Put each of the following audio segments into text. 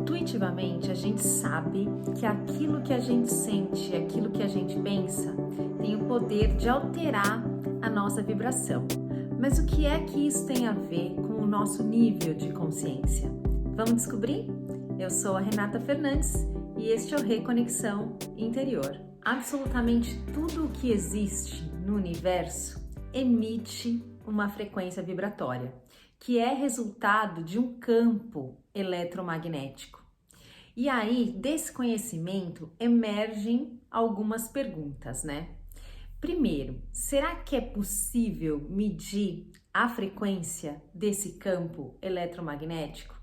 Intuitivamente, a gente sabe que aquilo que a gente sente, aquilo que a gente pensa, tem o poder de alterar a nossa vibração. Mas o que é que isso tem a ver com o nosso nível de consciência? Vamos descobrir? Eu sou a Renata Fernandes e este é o Reconexão Interior. Absolutamente tudo o que existe no universo emite uma frequência vibratória, que é resultado de um campo eletromagnético. E aí, desse conhecimento, emergem algumas perguntas, né? Primeiro, será que é possível medir a frequência desse campo eletromagnético?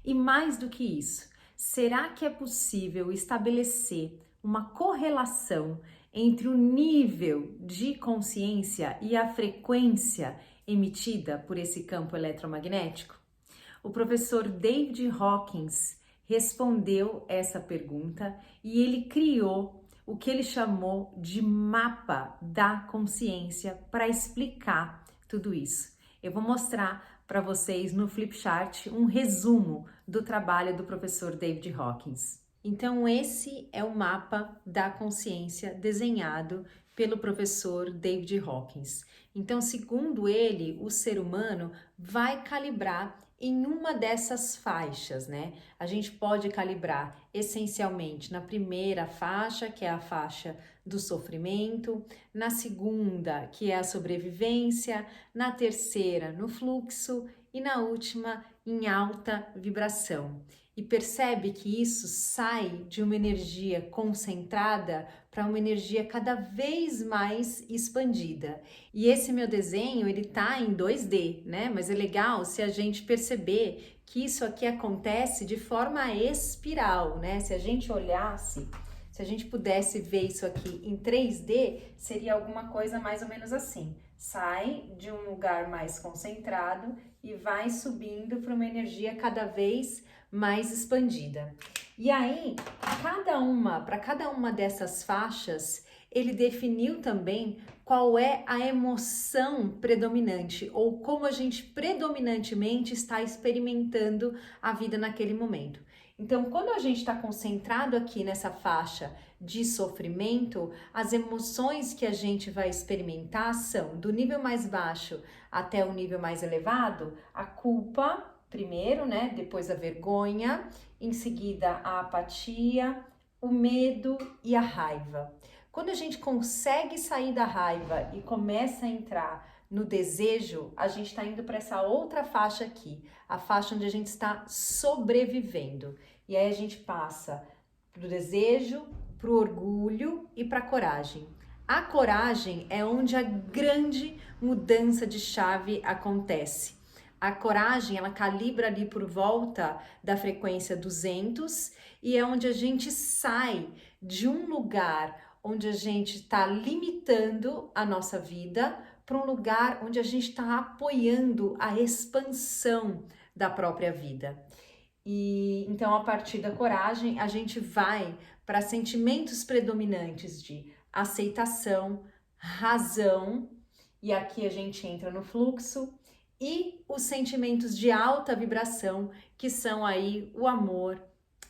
E mais do que isso, será que é possível estabelecer uma correlação entre o nível de consciência e a frequência emitida por esse campo eletromagnético? O professor David Hawkins respondeu essa pergunta e ele criou o que ele chamou de mapa da consciência para explicar tudo isso. Eu vou mostrar para vocês no Flipchart um resumo do trabalho do professor David Hawkins. Então, esse é o mapa da consciência desenhado pelo professor David Hawkins. Então, segundo ele, o ser humano vai calibrar em uma dessas faixas, né? A gente pode calibrar essencialmente na primeira faixa, que é a faixa do sofrimento, na segunda, que é a sobrevivência, na terceira, no fluxo e na última, em alta vibração. E percebe que isso sai de uma energia concentrada para uma energia cada vez mais expandida. E esse meu desenho, ele tá em 2D, né? Mas é legal se a gente perceber que isso aqui acontece de forma espiral, né? Se a gente olhasse, se a gente pudesse ver isso aqui em 3D, seria alguma coisa mais ou menos assim. Sai de um lugar mais concentrado e vai subindo para uma energia cada vez mais expandida. E aí, para cada uma dessas faixas, ele definiu também qual é a emoção predominante ou como a gente predominantemente está experimentando a vida naquele momento. Então, quando a gente está concentrado aqui nessa faixa de sofrimento, as emoções que a gente vai experimentar são do nível mais baixo até o nível mais elevado, a culpa, primeiro, né? Depois a vergonha, em seguida a apatia, o medo e a raiva. Quando a gente consegue sair da raiva e começa a entrar no desejo, a gente está indo para essa outra faixa aqui, a faixa onde a gente está sobrevivendo. E aí a gente passa do desejo, para o orgulho e para a coragem. A coragem é onde a grande mudança de chave acontece. A coragem, ela calibra ali por volta da frequência 200 e é onde a gente sai de um lugar onde a gente está limitando a nossa vida para um lugar onde a gente está apoiando a expansão da própria vida. E então, a partir da coragem, a gente vai para sentimentos predominantes de aceitação, razão, e aqui a gente entra no fluxo, e os sentimentos de alta vibração, que são aí o amor,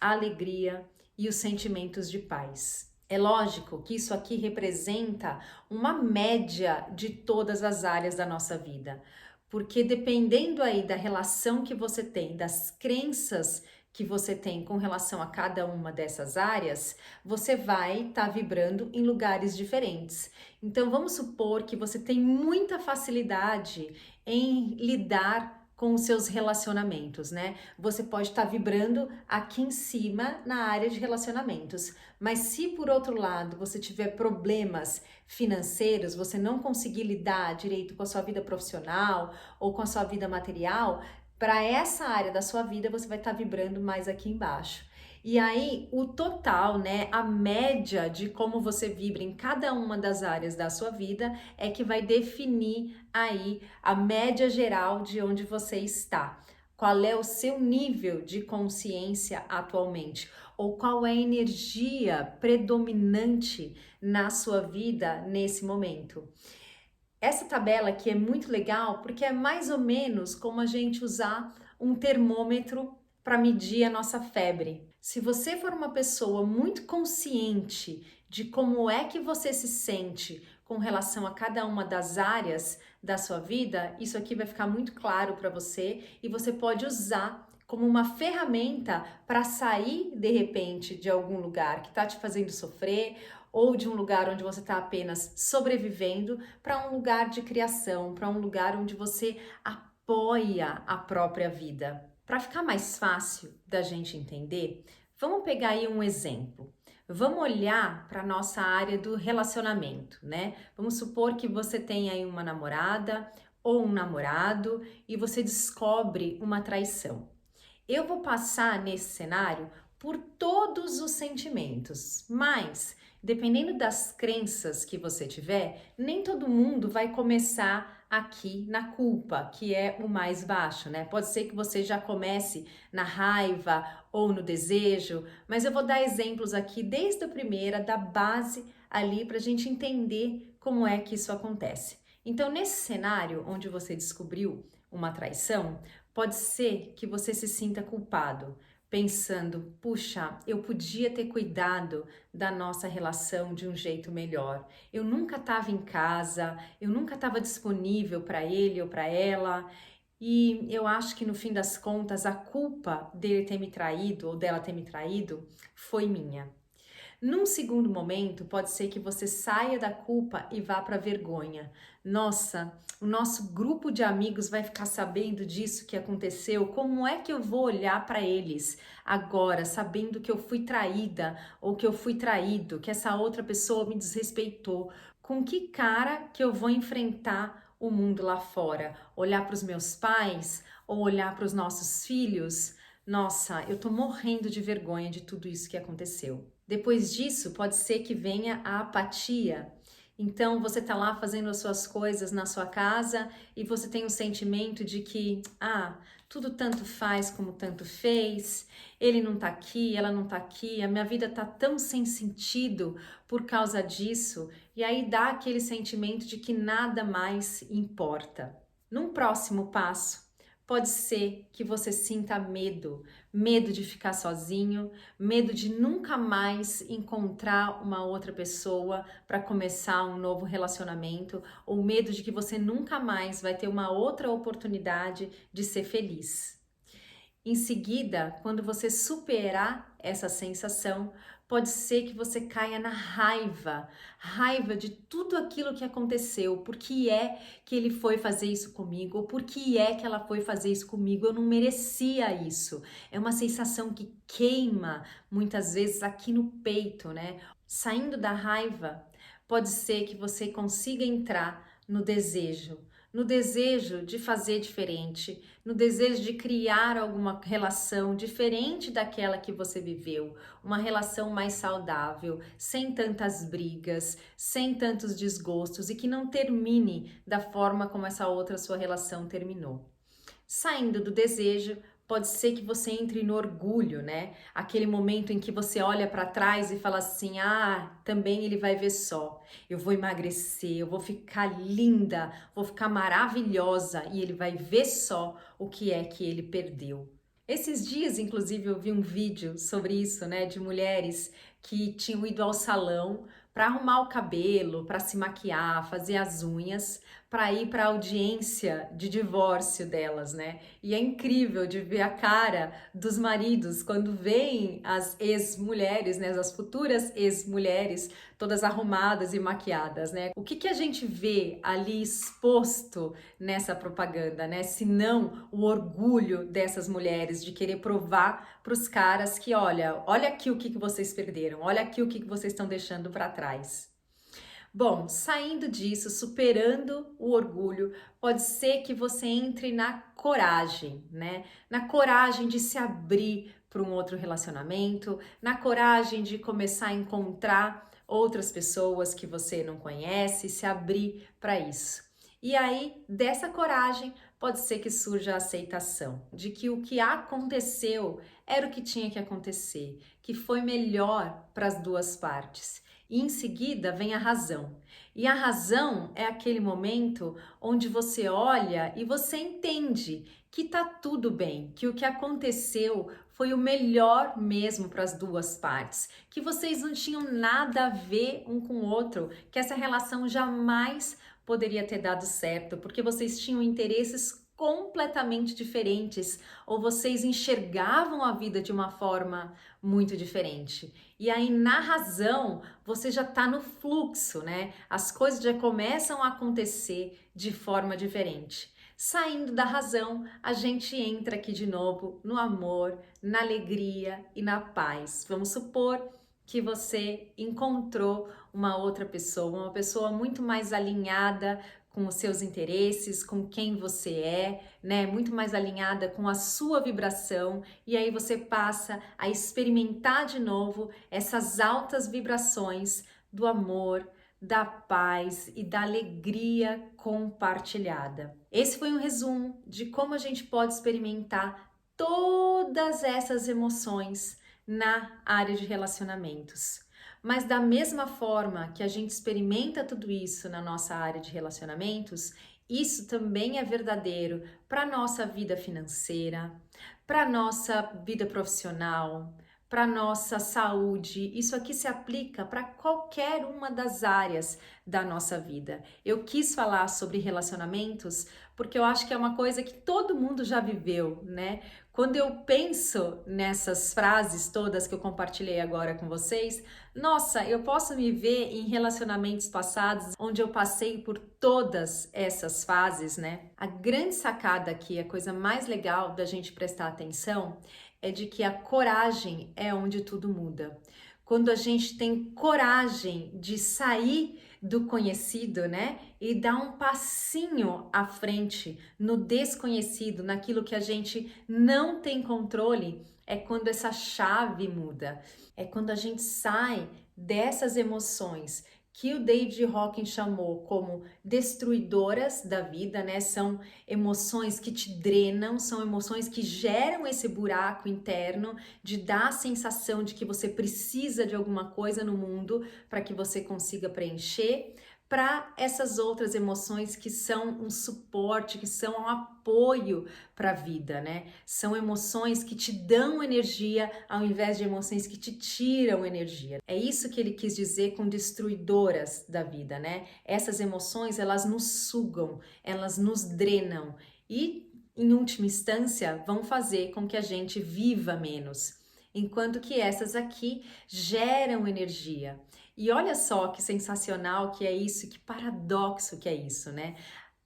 a alegria e os sentimentos de paz. É lógico que isso aqui representa uma média de todas as áreas da nossa vida, porque dependendo aí da relação que você tem, das crenças que você tem com relação a cada uma dessas áreas, você vai estar vibrando em lugares diferentes. Então vamos supor que você tem muita facilidade em lidar com os seus relacionamentos, né? Você pode estar vibrando aqui em cima na área de relacionamentos, mas se por outro lado você tiver problemas financeiros, você não conseguir lidar direito com a sua vida profissional ou com a sua vida material, para essa área da sua vida você vai estar vibrando mais aqui embaixo. E aí, o total, né, a média de como você vibra em cada uma das áreas da sua vida é que vai definir aí a média geral de onde você está. Qual é o seu nível de consciência atualmente? Ou qual é a energia predominante na sua vida nesse momento? Essa tabela aqui é muito legal porque é mais ou menos como a gente usar um termômetro para medir a nossa febre. Se você for uma pessoa muito consciente de como é que você se sente com relação a cada uma das áreas da sua vida, isso aqui vai ficar muito claro para você e você pode usar como uma ferramenta para sair de repente de algum lugar que está te fazendo sofrer ou de um lugar onde você está apenas sobrevivendo para um lugar de criação, para um lugar onde você apoia a própria vida. Para ficar mais fácil da gente entender, vamos pegar aí um exemplo. Vamos olhar para a nossa área do relacionamento, né? Vamos supor que você tem aí uma namorada ou um namorado e você descobre uma traição. Eu vou passar nesse cenário por todos os sentimentos, mas dependendo das crenças que você tiver, nem todo mundo vai começar aqui na culpa, que é o mais baixo, né? Pode ser que você já comece na raiva ou no desejo, mas eu vou dar exemplos aqui desde a primeira, da base ali, para a gente entender como é que isso acontece. Então, nesse cenário onde você descobriu uma traição, pode ser que você se sinta culpado, pensando, puxa, eu podia ter cuidado da nossa relação de um jeito melhor. Eu nunca estava em casa, eu nunca estava disponível para ele ou para ela. E eu acho que no fim das contas a culpa dele ter me traído ou dela ter me traído foi minha. Num segundo momento, pode ser que você saia da culpa e vá para a vergonha. Nossa, o nosso grupo de amigos vai ficar sabendo disso que aconteceu. Como é que eu vou olhar para eles agora, sabendo que eu fui traída ou que eu fui traído, que essa outra pessoa me desrespeitou? Com que cara que eu vou enfrentar o mundo lá fora? Olhar para os meus pais ou olhar para os nossos filhos? Nossa, eu tô morrendo de vergonha de tudo isso que aconteceu. Depois disso, pode ser que venha a apatia. Então, você tá lá fazendo as suas coisas na sua casa e você tem um sentimento de que, tudo tanto faz como tanto fez, ele não tá aqui, ela não tá aqui, a minha vida tá tão sem sentido por causa disso, e aí dá aquele sentimento de que nada mais importa. Num próximo passo, pode ser que você sinta medo de ficar sozinho, medo de nunca mais encontrar uma outra pessoa para começar um novo relacionamento, ou medo de que você nunca mais vai ter uma outra oportunidade de ser feliz. Em seguida, quando você superar essa sensação, pode ser que você caia na raiva de tudo aquilo que aconteceu, por que é que ele foi fazer isso comigo, ou por que é que ela foi fazer isso comigo, eu não merecia isso. É uma sensação que queima muitas vezes aqui no peito, né? Saindo da raiva, pode ser que você consiga entrar no desejo de fazer diferente, no desejo de criar alguma relação diferente daquela que você viveu, uma relação mais saudável, sem tantas brigas, sem tantos desgostos e que não termine da forma como essa outra sua relação terminou. Saindo do desejo, pode ser que você entre no orgulho, né? Aquele momento em que você olha para trás e fala assim: também ele vai ver só. Eu vou emagrecer, eu vou ficar linda, vou ficar maravilhosa e ele vai ver só o que é que ele perdeu. Esses dias, inclusive, eu vi um vídeo sobre isso, né? De mulheres que tinham ido ao salão para arrumar o cabelo, para se maquiar, fazer as unhas, para ir para a audiência de divórcio delas, né? E é incrível de ver a cara dos maridos quando veem as ex-mulheres, né? As futuras ex-mulheres, todas arrumadas e maquiadas, né? O que a gente vê ali exposto nessa propaganda, né? Se não o orgulho dessas mulheres de querer provar para os caras que, olha aqui o que vocês perderam, olha aqui o que vocês estão deixando para trás. Bom, saindo disso, superando o orgulho, pode ser que você entre na coragem, né? Na coragem de se abrir para um outro relacionamento, na coragem de começar a encontrar outras pessoas que você não conhece, se abrir para isso. E aí, dessa coragem, pode ser que surja a aceitação de que o que aconteceu era o que tinha que acontecer, que foi melhor para as duas partes. E em seguida vem a razão. E a razão é aquele momento onde você olha e você entende que tá tudo bem, que o que aconteceu foi o melhor mesmo para as duas partes, que vocês não tinham nada a ver um com o outro, que essa relação jamais poderia ter dado certo, porque vocês tinham interesses completamente diferentes ou vocês enxergavam a vida de uma forma muito diferente. E aí na razão você já tá no fluxo, né? As coisas já começam a acontecer de forma diferente. Saindo da razão, a gente entra aqui de novo no amor, na alegria e na paz. Vamos supor que você encontrou uma outra pessoa, uma pessoa muito mais alinhada com os seus interesses, com quem você é, né? Muito mais alinhada com a sua vibração, e aí você passa a experimentar de novo essas altas vibrações do amor, da paz e da alegria compartilhada. Esse foi um resumo de como a gente pode experimentar todas essas emoções na área de relacionamentos. Mas da mesma forma que a gente experimenta tudo isso na nossa área de relacionamentos, isso também é verdadeiro para a nossa vida financeira, para a nossa vida profissional, para nossa saúde. Isso aqui se aplica para qualquer uma das áreas da nossa vida. Eu quis falar sobre relacionamentos porque eu acho que é uma coisa que todo mundo já viveu, né? Quando eu penso nessas frases todas que eu compartilhei agora com vocês, nossa, eu posso me ver em relacionamentos passados onde eu passei por todas essas fases, né? A grande sacada aqui, a coisa mais legal da gente prestar atenção é de que a coragem é onde tudo muda. Quando a gente tem coragem de sair do conhecido, né? E dar um passinho à frente no desconhecido, naquilo que a gente não tem controle, é quando essa chave muda. É quando a gente sai dessas emoções que o David Hawkins chamou como destruidoras da vida, né? São emoções que te drenam, são emoções que geram esse buraco interno de dar a sensação de que você precisa de alguma coisa no mundo para que você consiga preencher, para essas outras emoções que são um suporte, que são um apoio para a vida, né? São emoções que te dão energia ao invés de emoções que te tiram energia. É isso que ele quis dizer com destruidoras da vida, né? Essas emoções, elas nos sugam, elas nos drenam e, em última instância, vão fazer com que a gente viva menos. Enquanto que essas aqui geram energia. E olha só que sensacional que é isso, que paradoxo que é isso, né?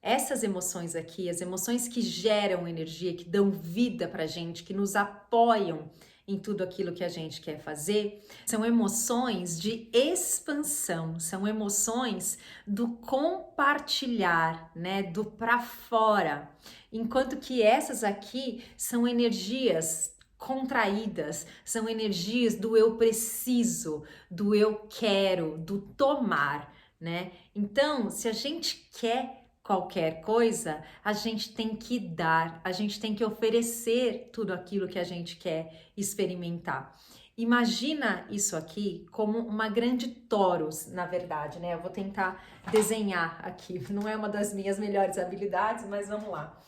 Essas emoções aqui, as emoções que geram energia, que dão vida pra gente, que nos apoiam em tudo aquilo que a gente quer fazer, são emoções de expansão, são emoções do compartilhar, né? Do pra fora. Enquanto que essas aqui são energias contraídas, são energias do eu preciso, do eu quero, do tomar, né? Então, se a gente quer qualquer coisa, a gente tem que dar, a gente tem que oferecer tudo aquilo que a gente quer experimentar. Imagina isso aqui como uma grande torus, na verdade, né? Eu vou tentar desenhar aqui, não é uma das minhas melhores habilidades, mas vamos lá.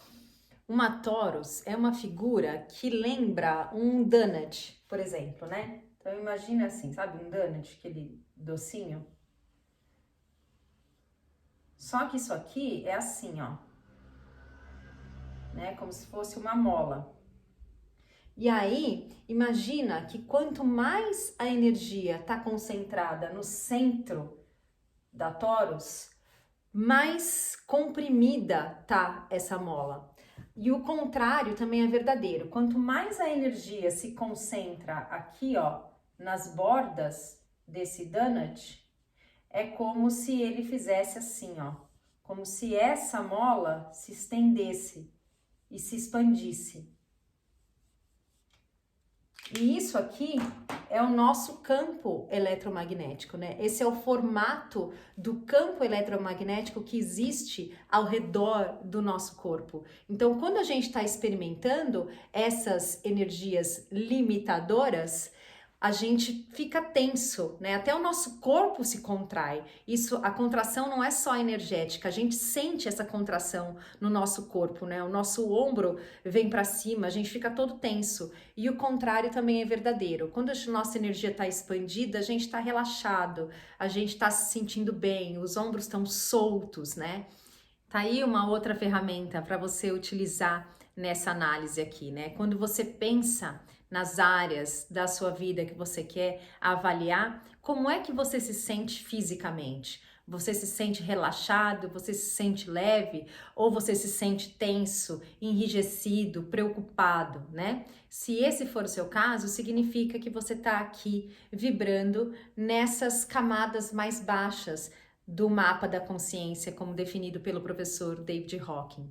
Uma torus é uma figura que lembra um donut, por exemplo, né? Então imagina assim, sabe um donut, aquele docinho? Só que isso aqui é assim, ó, né? Como se fosse uma mola. E aí, imagina que quanto mais a energia está concentrada no centro da torus, mais comprimida tá essa mola. E o contrário também é verdadeiro. Quanto mais a energia se concentra aqui, ó, nas bordas desse donut, é como se ele fizesse assim, ó, como se essa mola se estendesse e se expandisse. E isso aqui é o nosso campo eletromagnético, né? Esse é o formato do campo eletromagnético que existe ao redor do nosso corpo. Então, quando a gente está experimentando essas energias limitadoras, a gente fica tenso, né? Até o nosso corpo se contrai. Isso, a contração não é só energética, a gente sente essa contração no nosso corpo, né? O nosso ombro vem para cima, a gente fica todo tenso. E o contrário também é verdadeiro. Quando a nossa energia está expandida, a gente está relaxado, a gente está se sentindo bem, os ombros estão soltos, né? Tá aí uma outra ferramenta para você utilizar nessa análise aqui, né? Quando você pensa nas áreas da sua vida que você quer avaliar, como é que você se sente fisicamente? Você se sente relaxado? Você se sente leve? Ou você se sente tenso, enrijecido, preocupado, né? Se esse for o seu caso, significa que você está aqui vibrando nessas camadas mais baixas do mapa da consciência, como definido pelo professor David Hawking.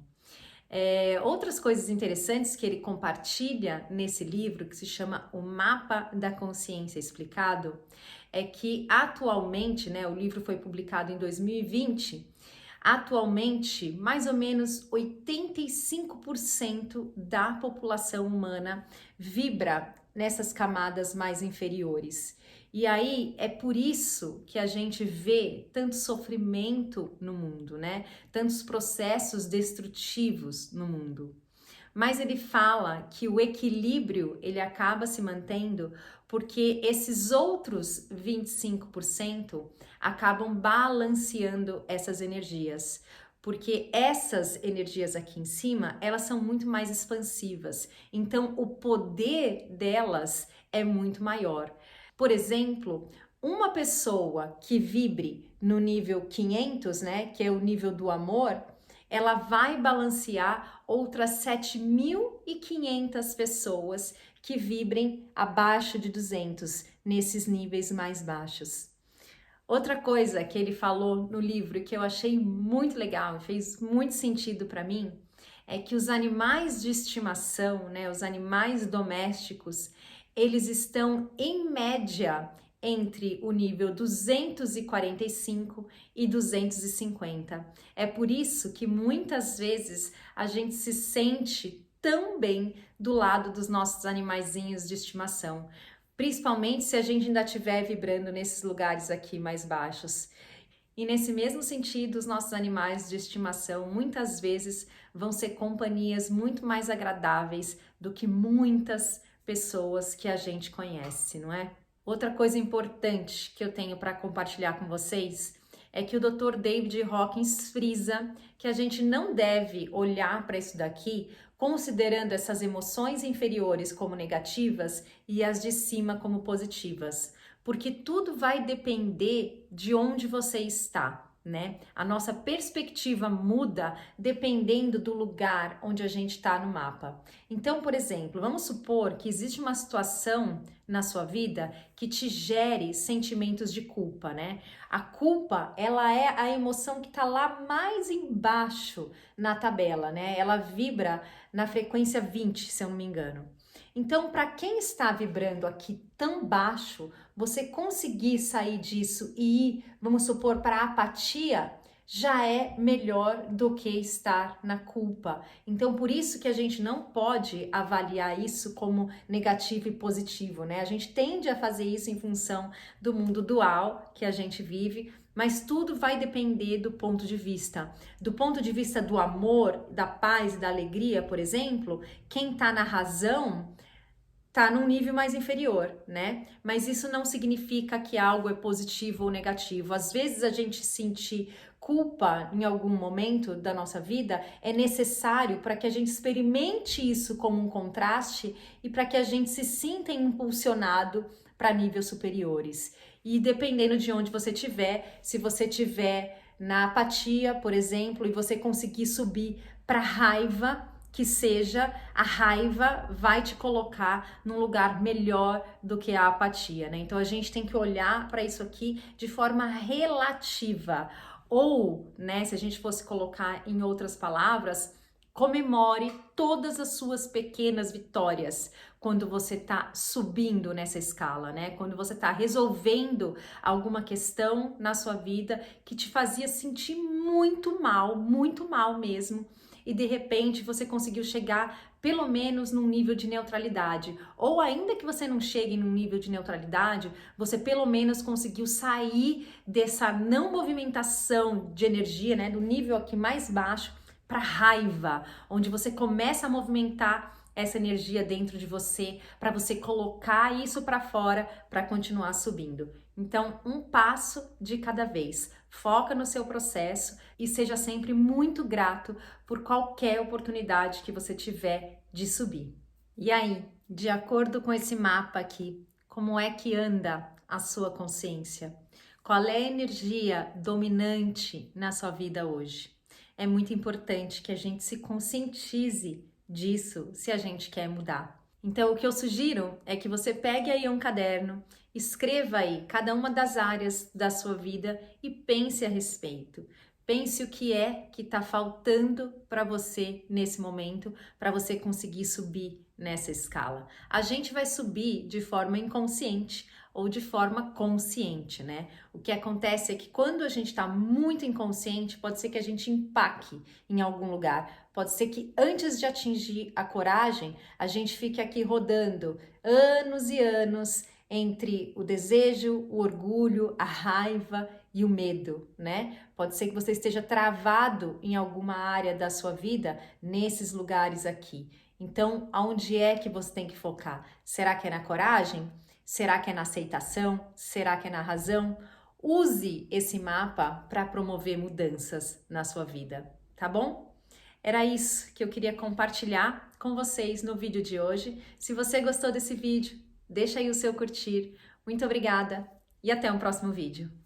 Outras coisas interessantes que ele compartilha nesse livro, que se chama O Mapa da Consciência Explicado, é que atualmente, né, o livro foi publicado em 2020, atualmente mais ou menos 85% da população humana vibra nessas camadas mais inferiores. E aí é por isso que a gente vê tanto sofrimento no mundo, né? Tantos processos destrutivos no mundo. Mas ele fala que o equilíbrio ele acaba se mantendo porque esses outros 25% acabam balanceando essas energias. Porque essas energias aqui em cima, elas são muito mais expansivas. Então, o poder delas é muito maior. Por exemplo, uma pessoa que vibre no nível 500, né, que é o nível do amor, ela vai balancear outras 7.500 pessoas que vibrem abaixo de 200, nesses níveis mais baixos. Outra coisa que ele falou no livro que eu achei muito legal e fez muito sentido para mim, é que os animais de estimação, né, os animais domésticos, eles estão em média entre o nível 245 e 250. É por isso que muitas vezes a gente se sente tão bem do lado dos nossos animaizinhos de estimação, principalmente se a gente ainda estiver vibrando nesses lugares aqui mais baixos. E nesse mesmo sentido, os nossos animais de estimação muitas vezes vão ser companhias muito mais agradáveis do que muitas pessoas que a gente conhece, não é? Outra coisa importante que eu tenho para compartilhar com vocês é que o Dr. David Hawkins frisa que a gente não deve olhar para isso daqui considerando essas emoções inferiores como negativas e as de cima como positivas, porque tudo vai depender de onde você está, né? A nossa perspectiva muda dependendo do lugar onde a gente está no mapa. Então, por exemplo, vamos supor que existe uma situação na sua vida que te gere sentimentos de culpa, né? A culpa, ela é a emoção que está lá mais embaixo na tabela, né? Ela vibra na frequência 20, se eu não me engano. Então, para quem está vibrando aqui tão baixo, você conseguir sair disso e ir, vamos supor, para a apatia, já é melhor do que estar na culpa. Então, por isso que a gente não pode avaliar isso como negativo e positivo, né? A gente tende a fazer isso em função do mundo dual que a gente vive, mas tudo vai depender do ponto de vista. Do ponto de vista do amor, da paz e da alegria, por exemplo, quem está na razão tá num nível mais inferior, né? Mas isso não significa que algo é positivo ou negativo. Às vezes a gente sentir culpa em algum momento da nossa vida é necessário para que a gente experimente isso como um contraste e para que a gente se sinta impulsionado para níveis superiores. E dependendo de onde você estiver, se você estiver na apatia, por exemplo, e você conseguir subir para raiva, que seja, a raiva vai te colocar num lugar melhor do que a apatia, né? Então a gente tem que olhar para isso aqui de forma relativa. Ou, né, se a gente fosse colocar em outras palavras, comemore todas as suas pequenas vitórias quando você está subindo nessa escala, né? Quando você está resolvendo alguma questão na sua vida que te fazia sentir muito mal mesmo. E de repente você conseguiu chegar pelo menos num nível de neutralidade. Ou ainda que você não chegue num nível de neutralidade, você pelo menos conseguiu sair dessa não movimentação de energia, né, do nível aqui mais baixo para raiva, onde você começa a movimentar essa energia dentro de você para você colocar isso para fora para continuar subindo. Então, um passo de cada vez. Foca no seu processo e seja sempre muito grato por qualquer oportunidade que você tiver de subir. E aí, de acordo com esse mapa aqui, como é que anda a sua consciência? Qual é a energia dominante na sua vida hoje? É muito importante que a gente se conscientize disso se a gente quer mudar. Então, o que eu sugiro é que você pegue aí um caderno, escreva aí cada uma das áreas da sua vida e pense a respeito. Pense o que é que está faltando para você nesse momento, para você conseguir subir nessa escala. A gente vai subir de forma inconsciente ou de forma consciente, né? O que acontece é que quando a gente está muito inconsciente, pode ser que a gente empaque em algum lugar. Pode ser que antes de atingir a coragem, a gente fique aqui rodando anos e anos entre o desejo, o orgulho, a raiva e o medo, né? Pode ser que você esteja travado em alguma área da sua vida nesses lugares aqui. Então, aonde é que você tem que focar? Será que é na coragem? Será que é na aceitação? Será que é na razão? Use esse mapa para promover mudanças na sua vida, tá bom? Era isso que eu queria compartilhar com vocês no vídeo de hoje. Se você gostou desse vídeo, deixa aí o seu curtir. Muito obrigada e até um próximo vídeo.